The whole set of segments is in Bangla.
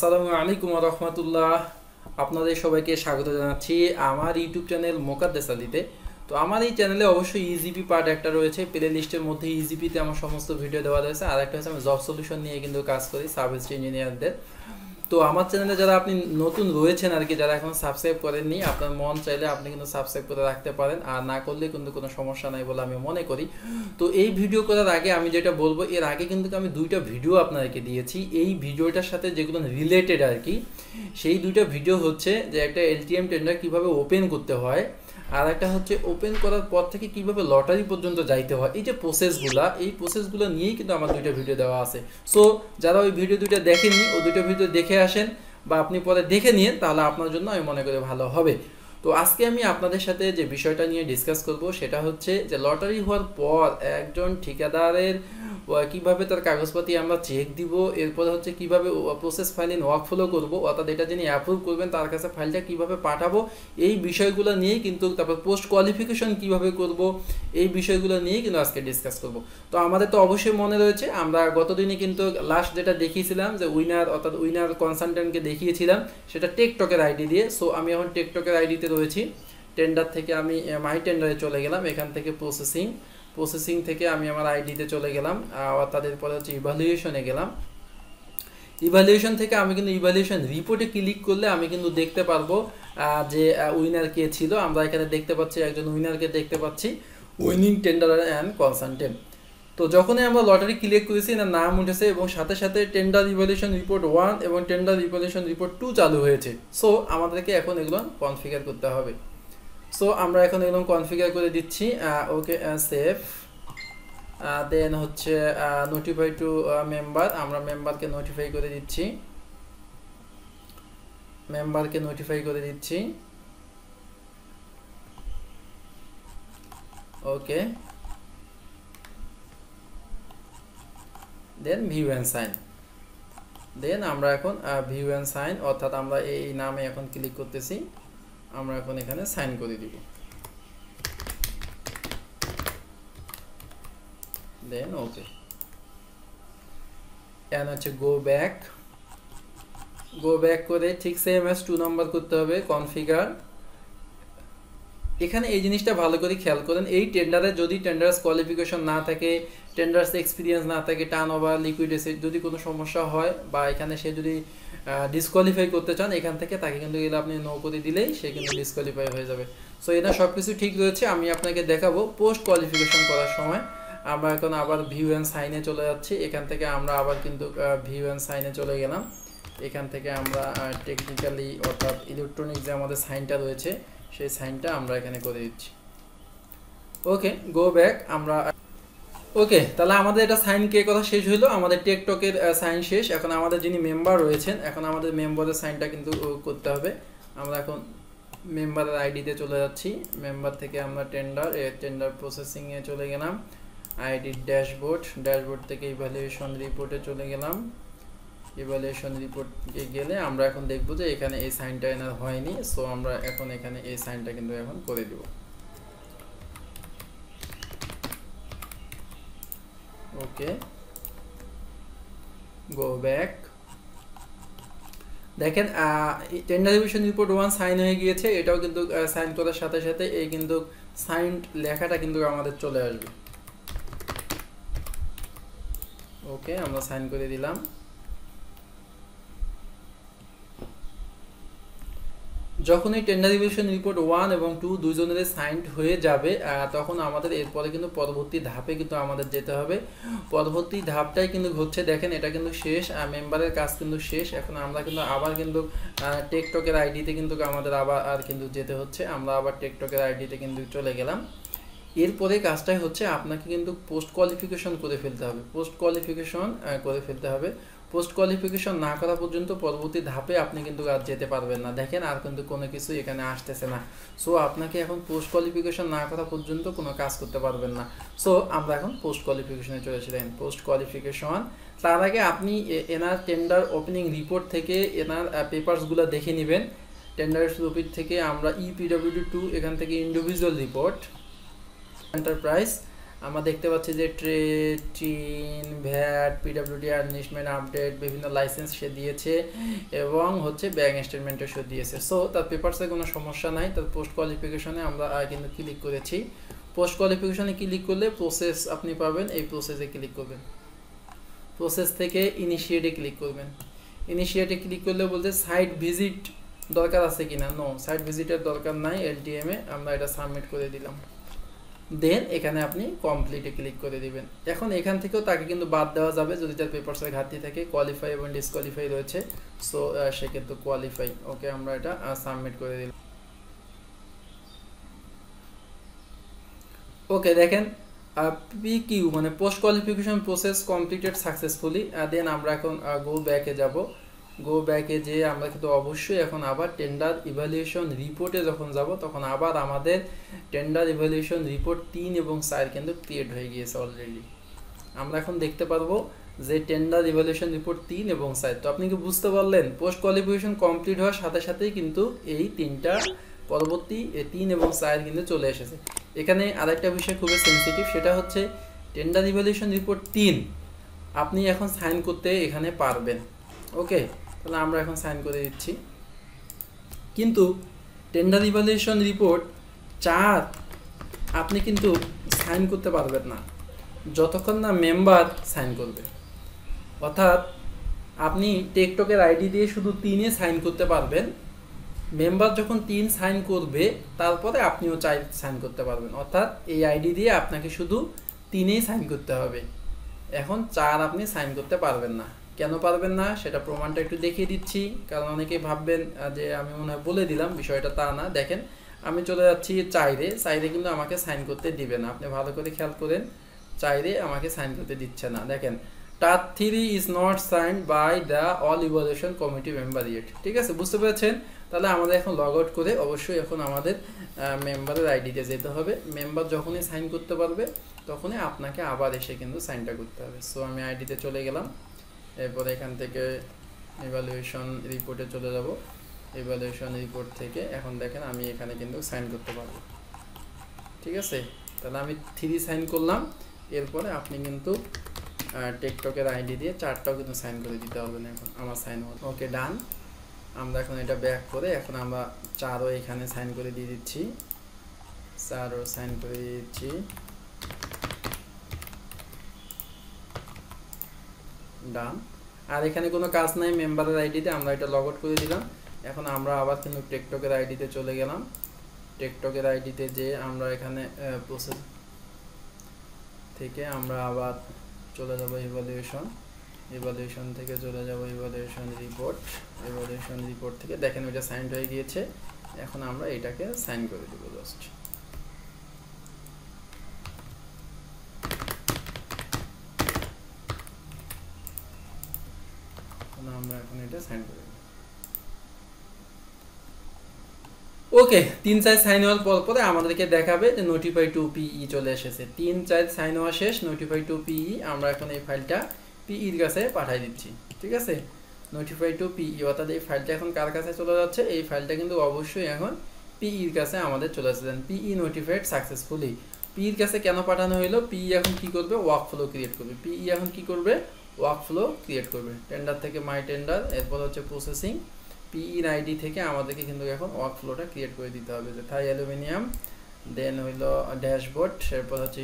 আসসালামু আলাইকুম ওয়া রাহমাতুল্লাহ। আপনাদের সবাইকে স্বাগত জানাচ্ছি আমার ইউটিউব চ্যানেল মোকাদ্দেস আলীতে। তো আমার এই চ্যানেলে অবশ্যই ইজিপি পার্ট একটা রয়েছে, প্লে লিস্টের মধ্যে ইজিপিতে আমার সমস্ত ভিডিও দেওয়া রয়েছে। আর একটা হচ্ছে আমি জব সলিউশন নিয়ে কিন্তু কাজ করি সার্ভিস ইঞ্জিনিয়ারদের। তো আমার চ্যানেলে যারা আপনি নতুন রয়েছেন আর কি, যারা এখন সাবস্ক্রাইব করেননি, আপনার মন চাইলে আপনি কিন্তু সাবস্ক্রাইব করে রাখতে পারেন, আর না করলে কিন্তু কোনো সমস্যা নাই বলে আমি মনে করি। তো এই ভিডিও করার আগে আমি যেটা বলবো, এর আগে কিন্তু আমি দুইটা ভিডিও আপনাদেরকে দিয়েছি। এই ভিডিওটার সাথে যেগুলো রিলেটেড আর কি, সেই দুইটা ভিডিও হচ্ছে যে একটা এলটিএম টেন্ডার কীভাবে ওপেন করতে হয়, আর একটা হচ্ছে ওপেন করার পর থেকে কিভাবে লটারি পর্যন্ত যাইতে হয়। এই যে প্রসেসগুলো নিয়েই কিন্তু আমার দুইটা ভিডিও দেওয়া আছে। সো যারা ওই ভিডিও দুইটা দেখেননি, ওই দুটো ভিডিও দেখে আসেন, বা আপনি পরে দেখে নিন, তাহলে আপনার জন্য আমি মনে করি ভালো হবে। তো আজকে আমি আপনাদের সাথে যে বিষয়টা নিয়ে ডিসকাস করব সেটা হচ্ছে যে লটারি হওয়ার পর একজন ঠিকাদারের কিভাবে তার কাগজপাতি আমরা চেক দিব, এরপরে হচ্ছে কিভাবে প্রসেস ফাইলিং ওয়ার্ক ফলো করবো, অর্থাৎ এটা যিনি অ্যাপ্রুভ করবেন তার কাছে ফাইলটা কিভাবে পাঠাবো, এই বিষয়গুলো নিয়েই কিন্তু, তারপর পোস্ট কোয়ালিফিকেশন কিভাবে করব, এই বিষয়গুলো নিয়েই কিন্তু আজকে ডিসকাস করব। তো আমাদের তো অবশ্যই মনে রয়েছে, আমরা গতদিনই কিন্তু লাস্ট যেটা দেখিয়েছিলাম যে উইনার কনসালটেন্টকে দেখিয়েছিলাম, সেটা টেকটকের আইডি দিয়ে। সো আমি এখন টেকটকের আইডিতে রয়েছি। টেন্ডার থেকে আমি মাই টেন্ডারে চলে গেলাম, এখান থেকে প্রসেসিং থেকে আমি আমার আইডিতে চলে গেলাম, অর্থাৎ এরপরে হচ্ছে ইভ্যালুয়েশনে গেলাম। ইভ্যালুয়েশন থেকে আমি কিন্তু ইভ্যালুয়েশন রিপোর্টে ক্লিক করলে আমি কিন্তু দেখতে পারবো যে উইনার কে ছিল। আমরা এখানে দেখতে পাচ্ছি একজন উইনারকে দেখতে পাচ্ছি, উইনিং টেন্ডার অ্যান্ড কনসালটেন্ট। তো যখনই আমরা লটারি ক্লিক করেছি না, নাম উঠেছে এবং সাথে সাথে টেন্ডার ইভ্যালুয়েশন রিপোর্ট 1 এবং টেন্ডার ইভ্যালুয়েশন রিপোর্ট 2 চালু হয়েছে। সো আমাদেরকে এখন এগুলো কনফিগার করতে হবে। সো আমরা এখন এগুলো কনফিগার করে দিচ্ছি। ওকে, সেভ। দেন হচ্ছে নোটিফাই টু মেম্বার, আমরা মেম্বারকে নোটিফাই করে দিচ্ছি। ওকে, দেন ভিউ অ্যান্ড সাইন। দেন আমরা এখন ভিউ অ্যান্ড সাইন, অর্থাৎ আমরা এই নামে এখন ক্লিক করতেছি, আমরা এখন এখানে সাইন করে দিব। দেন ওকে, এন্ড হচ্ছে গো ব্যাক করে ঠিক সেম অ্যাজ 2 নাম্বার করতে হবে কনফিগার। এখানে এই জিনিসটা ভালো করে খেয়াল করেন, এই টেন্ডারে যদি টেন্ডার্স কোয়ালিফিকেশন না থাকে, টেন্ডার্স এক্সপিরিয়েন্স না থাকে, টার্ন ওভার, লিকুইড এসেট যদি কোনো সমস্যা হয়, বা এখানে সে যদি ডিসকোয়ালিফাই করতে চান এখান থেকে, তাকে কিন্তু এগুলো আপনি নো করে দিলেই সে কিন্তু ডিসকোয়ালিফাই হয়ে যাবে। সো এটা সব কিছু ঠিক রয়েছে। আমি আপনাকে দেখাবো পোস্ট কোয়ালিফিকেশন করার সময়। আমরা এখন আবার ভিউ অ্যান্ড সাইনে চলে যাচ্ছি, এখান থেকে আমরা আবার কিন্তু ভিউ অ্যান্ড সাইনে চলে গেলাম। এখান থেকে আমরা টেকনিক্যালি, অর্থাৎ ইলেকট্রনিক যে আমাদের সাইনটা রয়েছে, সেই সাইনটা আমরা এখানে করে দিচ্ছি। ওকে, গো ব্যাক। আমরা ওকে, তাহলে আমাদের এটা সাইন কে কথা শেষ হলো, আমাদের টেকটকের সাইন শেষ। এখন আমাদের যিনি মেম্বার রয়েছেন, এখন আমাদের মেম্বারের সাইনটা কিন্তু করতে হবে। আমরা এখন মেম্বারের আইডিতে চলে যাচ্ছি, মেম্বার থেকে আমরা টেন্ডার প্রসেসিংয়ে চলে গেলাম, আইডি ড্যাশবোর্ড থেকে ইভ্যালুয়েশন রিপোর্টে চলে গেলাম। ইভ্যালুয়েশন রিপোর্টে গেলে আমরা এখন দেখবো যে এখানে এই সাইনটা এনার হয়নি। সো আমরা এখন এখানে এই সাইনটা কিন্তু এখন করে দিব। ওকে, গো ব্যাক। দেখেন টেন্ডার ইভ্যালুয়েশন রিপোর্ট 1 সাইন হয়ে গিয়েছে। এটাও কিন্তু সাইন করার সাথে সাথে এই কিন্তু সাইন লেখাটা কিন্তু আমাদের চলে আসবে। ওকে, আমরা সাইন করে দিলাম। যখন এই টেন্ডার ইভ্যালুয়েশন রিপোর্ট 1 এবং 2 দুইজনের সাইন্ড হয়ে যাবে, তখন আমাদের এরপরে কিন্তু পরবর্তী ধাপে কিন্তু আমাদের যেতে হবে। পরবর্তী ধাপটাই কিন্তু হচ্ছে, দেখেন এটা কিন্তু শেষ, মেম্বারের কাজ কিন্তু শেষ। এখন আমরা কিন্তু আবার কিন্তু টেকটকের আইডিতে কিন্তু আমাদের আবার কিন্তু যেতে হচ্ছে। আমরা আবার টেকটকের আইডিতে কিন্তু চলে গেলাম। এরপরে কাজটাই হচ্ছে আপনাকে কিন্তু পোস্ট কোয়ালিফিকেশন করে ফেলতে হবে। পোস্ট কোয়ালিফিকেশন না করা পর্যন্ত পরবর্তী ধাপে আপনি কিন্তু আর যেতে পারবেন না। দেখেন আর কিন্তু কোনো কিছু এখানে আসতেছে না। সো আপনাকে এখন পোস্ট কোয়ালিফিকেশন না করা পর্যন্ত কোনো কাজ করতে পারবেন না। সো আমরা এখন পোস্ট কোয়ালিফিকেশনে চলেছিলেন। পোস্ট কোয়ালিফিকেশন, তার আগে আপনি এনার টেন্ডার ওপেনিং রিপোর্ট থেকে এনার পেপারসগুলো দেখে নেবেন। টেন্ডার রিপোর্ট থেকে আমরা EPWD2, এখান থেকে ইন্ডিভিজুয়াল রিপোর্ট, এন্টারপ্রাইজ, আমরা দেখতে পাচ্ছি যে ট্রেন ভ্যাট পিডব্লিউডি আর্নিশমেন্ট আপডেট বিভিন্ন লাইসেন্স সে দিয়েছে এবং হচ্ছে ব্যাংক স্টেটমেন্টও সে দিয়েছে। সো তার পেপারসে কোনো সমস্যা নাই। তার পোস্ট কোয়ালিফিকেশনে আমরা কিন্তু ক্লিক করেছি। পোস্ট কোয়ালিফিকেশনে ক্লিক করলে প্রসেস আপনি পাবেন, এই প্রসেসে ক্লিক করবেন। প্রসেস থেকে ইনিশিয়েটে ক্লিক করবেন। ইনিশিয়েটে ক্লিক করলে বলতে সাইট ভিজিট দরকার আছে কিনা, নো সাইট ভিজিটের দরকার নাই। এলটিএমে আমরা এটা সাবমিট করে দিলাম। দেন এখানে আপনি কমপ্লিটে ক্লিক করে দিবেন। এখন এখান থেকেও তাকে কিন্তু বাদ দেওয়া যাবে যদি তার পেপারসের ঘাটতি থাকে। কোয়ালিফাই এবং ডিসকোয়ালিফাই রয়েছে, সো সে কিন্তু কোয়ালিফাই। ওকে, আমরা এটা সাবমিট করে দিলাম। ওকে, দেখেন পিকিউ মানে post qualification process completed successfully. Then আমরা এখন গো ব্যাকে যাব। গো ব্যাকে যে আমরা কিন্তু অবশ্যই এখন আবার টেন্ডার ইভ্যালুয়েশন রিপোর্টে যখন যাব তখন আবার আমাদের টেন্ডার ইভ্যালুয়েশন রিপোর্ট 3 এবং 4 কিন্তু ক্রিয়েট হয়ে গিয়েছে অলরেডি। আমরা এখন দেখতে পারবো যে টেন্ডার ইভ্যালুয়েশন রিপোর্ট 3 এবং 4। তো আপনি কি বুঝতে পারলেন পোস্ট কোয়ালিফিকেশন কমপ্লিট হওয়ার সাথে সাথেই কিন্তু এই তিনটা পরবর্তী 3 এবং 4 কিন্তু চলে এসেছে। এখানে আরেকটা বিষয় খুবই সেন্সিটিভ, সেটা হচ্ছে টেন্ডার ইভ্যালুয়েশন রিপোর্ট 3 আপনি এখন সাইন করতে এখানে পারবেন। ওকে, তাহলে আমরা এখন সাইন করে দিচ্ছি। কিন্তু টেন্ডার ইভ্যালুয়েশন রিপোর্ট 4 আপনি কিন্তু সাইন করতে পারবেন না যতক্ষণ না মেম্বার সাইন করবে। অর্থাৎ আপনি টেকটকের আইডি দিয়ে শুধু 3-এ সাইন করতে পারবেন। মেম্বার যখন 3 সাইন করবে তারপরে আপনিও সাইন করতে পারবেন। অর্থাৎ এই আইডি দিয়ে আপনাকে শুধু 3-এই সাইন করতে হবে। এখন 4 আপনি সাইন করতে পারবেন না। কেন পারবেন না সেটা প্রমাণটা একটু দেখিয়ে দিচ্ছি, কারণ অনেকেই ভাববেন যে আমি মনে হয় বলে দিলাম, বিষয়টা তা না। দেখেন আমি চলে যাচ্ছি 4-এ কিন্তু আমাকে সাইন করতে দিবে না। আপনি ভালো করে খেয়াল করেন, 4-এ আমাকে সাইন করতে দিচ্ছে না। দেখেন task 3 is not signed by the all evaluation committee member yet. ঠিক আছে, বুঝতে পেরেছেন? তাহলে আমাদের এখন লগ আউট করে অবশ্যই এখন আমাদের মেম্বারের আইডিতে যেতে হবে। মেম্বার যখনই সাইন করতে পারবে তখনই আপনাকে আবার এসে কিন্তু সাইনটা করতে হবে। সো আমি আইডিতে চলে গেলাম। এরপরে এখান থেকে ইভ্যালুয়েশন রিপোর্টে চলে যাব। ইভ্যালুয়েশন রিপোর্ট থেকে এখন দেখেন আমি এখানে কিন্তু সাইন করতে পারবো। ঠিক আছে, তাহলে আমি 3 সাইন করলাম। এরপরে আপনি কিন্তু টেকটকের আইডি দিয়ে 4টাও কিন্তু সাইন করে দিতে হবে না। এখন আমার সাইন হল। ওকে, ডান। আমরা এখন এটা ব্যাক করে এখন আমরা 4ও এখানে সাইন করে দিয়ে দিচ্ছি। 4ও সাইন করে দিয়ে দিচ্ছি। ডান। আর এখানে কোনো কাজ নাই মেম্বারের আইডিতে, আমরা এটা লগ আউট করে দিলাম। এখন আমরা আবার কিন্তু টেকটকের আইডিতে চলে গেলাম। টেকটকের আইডিতে যে আমরা এখানে প্রসেস থেকে আমরা আবার চলে যাব ইভ্যালুয়েশন থেকে চলে যাব ইভ্যালুয়েশন রিপোর্ট থেকে দেখেন ওইটা সাইন হয়ে গিয়েছে। এখন আমরা এটাকে সাইন করে দেব জাস্ট। আমরা এখন এটা সাইন করে দেব। ওকে, 3-4 সাইন হওয়ার পরে আমাদেরকে দেখাবে যে নোটিফাই টু পিই চলে এসেছে। 3-4 সাইন হওয়া শেষ, নোটিফাই টু পিই। আমরা এখন এই ফাইলটা পিইর কাছে পাঠিয়ে দিচ্ছি। ঠিক আছে, নোটিফাই টু পিই অর্থাৎ এই ফাইলটা এখন কার কাছে চলে যাচ্ছে? এই ফাইলটা কিন্তু অবশ্যই এখন পিইর কাছে আমাদের চলে আসছে। পিই নোটিফাইড সাকসেসফুলি। পিইর কাছে কেন পাঠানো হলো? পিই এখন কি করবে? ওয়ার্কফ্লো ক্রিয়েট করবে। পিই এখন কি করবে? ওয়ার্কফ্লো ক্রিয়েট করবে। টেন্ডার থেকে মাই টেন্ডার, এরপর হচ্ছে প্রসেসিং। পিইর আইডি থেকে আমাদেরকে কিন্তু এখন ওয়ার্কফ্লোটা ক্রিয়েট করে দিতে হবে। যে থাই অ্যালুমিনিয়াম, দেন হইল ড্যাশবোর্ড, এরপর হচ্ছে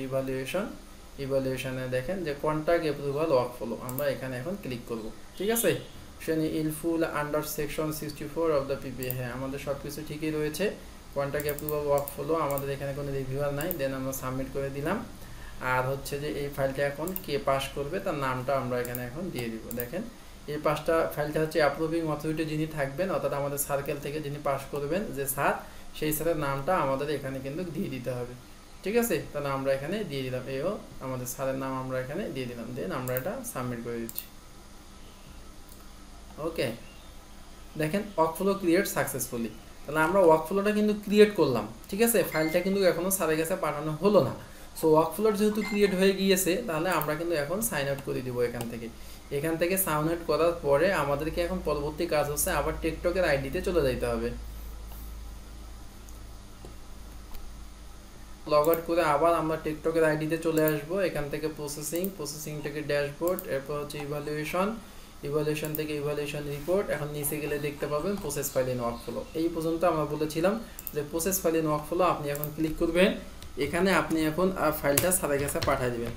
ইভ্যালুয়েশনে দেখেন যে কন্ট্যাক্ট অ্যাপ্রুভাল ওয়ার্কফ্লো। আমরা এখানে এখন ক্লিক করব। ঠিক আছে, wilful under section 64 of the PPA. হ্যাঁ, আমাদের সব কিছু ঠিকই রয়েছে। কন্ট্যাক্ট অ্যাপ্রুভাল ওয়ার্কফ্লো, আমাদের এখানে কোনো রিভিউয়ার নাই। দেন আমরা সাবমিট করে দিলাম। আর হচ্ছে যে এই ফাইলটা এখন কে পাস করবে তার নামটা আমরা এখানে এখন দিয়ে দিব। দেখেন এই ফাইলটা হচ্ছে অ্যাপ্রুভিং অথরিটি যিনি থাকবেন, অর্থাৎ আমাদের সার্কেল থেকে যিনি পাস করবেন যে স্যার, সেই স্যারের নামটা আমাদের এখানে কিন্তু দিয়ে দিতে হবে। ঠিক আছে, তাহলে আমরা এখানে দিয়ে দিলাম। এও আমাদের স্যারের নাম আমরা এখানে দিয়ে দিলাম। দেন আমরা এটা সাবমিট করে দিচ্ছি। ওকে, দেখেন ওয়ার্কফ্লো ক্রিয়েট সাকসেসফুলি। তাহলে আমরা ওয়ার্কফ্লোটা কিন্তু ক্রিয়েট করলাম। ঠিক আছে, ফাইলটা কিন্তু এখনও স্যারের কাছে পাঠানো হলো না। সো ওয়ার্কফ্লোর যেহেতু ক্রিয়েট হয়ে গিয়েছে, তাহলে আমরা কিন্তু এখন সাইন আউট করে দিব। এখান থেকে সাইন আউট করার পরে আমাদেরকে এখন পরবর্তী কাজ হচ্ছে আবার টিকটকের আইডিতে চলে যেতে হবে। লগ আউট করে আবার আমরা টিকটকের আইডিতে চলে আসব। এখান থেকে প্রসেসিং থেকে ড্যাশবোর্ড, এরপর হচ্ছে ইভালুয়েশন থেকে ইভালুয়েশন রিপোর্ট। এখন নিচে গেলে দেখতে পাবেন প্রসেস ফাইল ইন ওয়ার্কফ্লো। এই পর্যন্ত আমরা বলেছিলাম যে প্রসেস ফাইল ইন ওয়ার্কফ্লো আপনি এখন ক্লিক করবেন। এখানে আপনি এখন ফাইলটা স্যারের কাছে পাঠিয়ে দিবেন।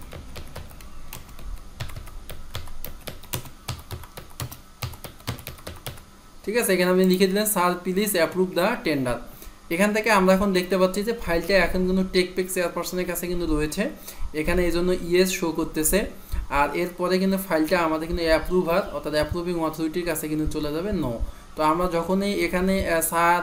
ঠিক আছে, এখানে আপনি লিখে দিলেন sir please approve the tender. এখান থেকে আমরা এখন দেখতে পাচ্ছি যে ফাইলটা এখন কিন্তু টেকপেক চেয়ারপারসনের কাছে কিন্তু রয়েছে, এখানে এই জন্য ইয়েস শো করতেছে। আর এরপরে কিন্তু ফাইলটা আমাদের কিন্তু অ্যাপ্রুভার অর্থাৎ অ্যাপ্রুভিং অথরিটির কাছে কিন্তু চলে যাবে নো। তো আমরা যখনই এখানে sir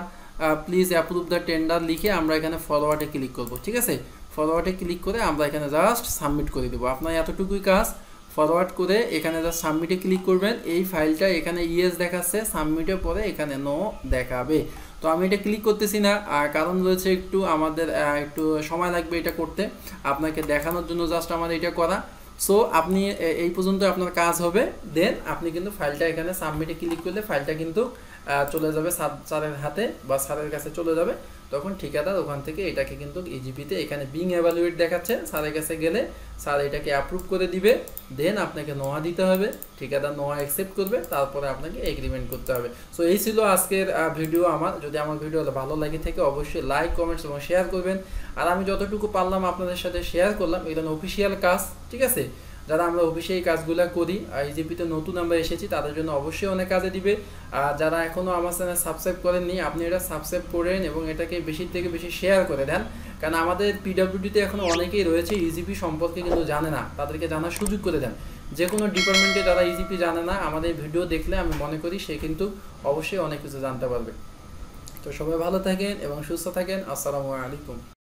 please approve the tender লিখে আমরা এখানে ফরওয়ার্ডে ক্লিক করব। ঠিক আছে, ফরওয়ার্ডে ক্লিক করে আমরা এখানে জাস্ট সাবমিট করে দেবো। আপনার এতটুকুই কাজ। ফরওয়ার্ড করে এখানে জাস্ট সাবমিটে ক্লিক করবেন। এই ফাইলটা এখানে ইয়েস দেখাচ্ছে, সাবমিটের পরে এখানে নো দেখাবে। তো আমি এটা ক্লিক করতেছি না, কারণ রয়েছে একটু আমাদের একটু সময় লাগবে এটা করতে, আপনাকে দেখানোর জন্য জাস্ট আমার এটা করা। সো আপনি এই পর্যন্ত আপনার কাজ হবে, দেন আপনি কিন্তু ফাইলটা এখানে সাবমিটে ক্লিক করলে ফাইলটা কিন্তু চলে যাবে স্যারের হাতে বা স্যারের কাছে চলে যাবে। তখন ঠিকাদার ওখান থেকে এটাকে কিন্তু ইজিপিতে এখানে বিং এভালুয়েট দেখাচ্ছে, স্যারের কাছে গেলে স্যার এটাকে অ্যাপ্রুভ করে দিবে। দেন আপনাকে নোয়া দিতে হবে, ঠিকাদার নোয়া অ্যাকসেপ্ট করবে, তারপরে আপনাকে এগ্রিমেন্ট করতে হবে। সো এই ছিল আজকের ভিডিও আমার। যদি আমার ভিডিও ভালো লাগে থাকে অবশ্যই লাইক, কমেন্টস এবং শেয়ার করবেন। আর আমি যতটুকু পারলাম আপনাদের সাথে শেয়ার করলাম, এটা অফিসিয়াল কাজ। ঠিক আছে, যারা আমরা অফিসিয়াল কাজগুলো করি, ইজিপিতে নতুন আমরা এসেছি, তাদের জন্য অবশ্যই অনেক কাজে দিবে। আর যারা এখনও আমার চ্যানেল সাবস্ক্রাইব করেননি, আপনি এটা সাবস্ক্রাইব করেন এবং এটাকে বেশি থেকে বেশি শেয়ার করে দেন। কারণ আমাদের পিডব্লিউডিতে এখনও অনেকেই রয়েছে ইজিপি সম্পর্কে কিন্তু জানে না, তাদেরকে জানার সুযোগ করে দেন। যে কোনো ডিপার্টমেন্টে যারা ইজিপি জানে না, আমাদের ভিডিও দেখলে আমি মনে করি সে কিন্তু অবশ্যই অনেক কিছু জানতে পারবে। তো সবাই ভালো থাকেন এবং সুস্থ থাকেন। আসসালামু আলাইকুম।